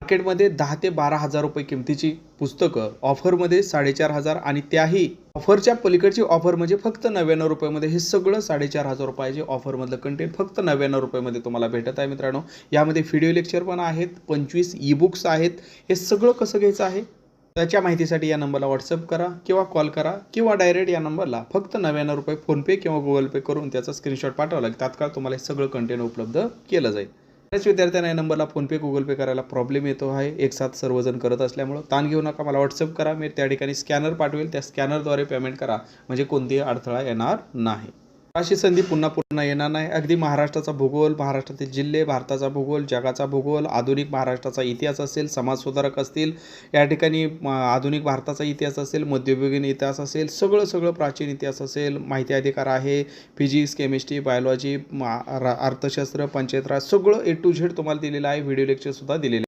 मार्केटमध्ये 10 ते 12,000 रुपये किमतीची पुस्तकं ऑफरमध्ये 4,500 आणि त्याही ऑफरच्या पलीकडची ऑफर म्हणजे फक्त 99 रुपयामध्ये हे सगळं 4,500 रुपयाचे ऑफरमधलं कंटेंट फक्त 99 रुपयामध्ये तुम्हाला भेटत आहे मित्रांनो. यामध्ये व्हिडिओ लेक्चर पण आहेत, 25 ई बुक्स आहेत. हे सगळं कसं घ्यायचं आहे त्याच्या माहितीसाठी या नंबरला व्हॉट्सअप करा किंवा कॉल करा किंवा डायरेक्ट या नंबरला फक्त 99 रुपये फोनपे किंवा गुगल पे करून त्याचा स्क्रीनशॉट पाठवला की तात्काळ तुम्हाला हे सगळं कंटेंट उपलब्ध केलं जाईल. बऱ्याच विद्यार्थ्यांना या नंबरला फोनपे गुगल पे करायला प्रॉब्लेम येतो आहे एक साथ सर्वजण करत असल्यामुळं. ताण घेऊ नका, मला व्हॉट्सअप करा, मी त्या ठिकाणी स्कॅनर पाठवेल, त्या स्कॅनरद्वारे पेमेंट करा म्हणजे कोणतीही अडथळा येणार नाही. अशी संधी पुन्हा येणार नाही. अगदी महाराष्ट्राचा भूगोल, महाराष्ट्रातील जिल्हे, भारताचा भूगोल, जगाचा भूगोल, आधुनिक महाराष्ट्राचा इतिहास असेल, समाजसुधारक असतील, या ठिकाणी आधुनिक भारताचा इतिहास असेल, मध्ययुगीन इतिहास असेल, सगळं प्राचीन इतिहास असेल, माहिती अधिकार आहे, फिजिक्स, केमिस्ट्री, बायोलॉजी, अर्थशास्त्र, पंचायत राज सगळं A to Z तुम्हाला दिलेलं आहे. व्हिडिओ लेक्चरसुद्धा दिलेले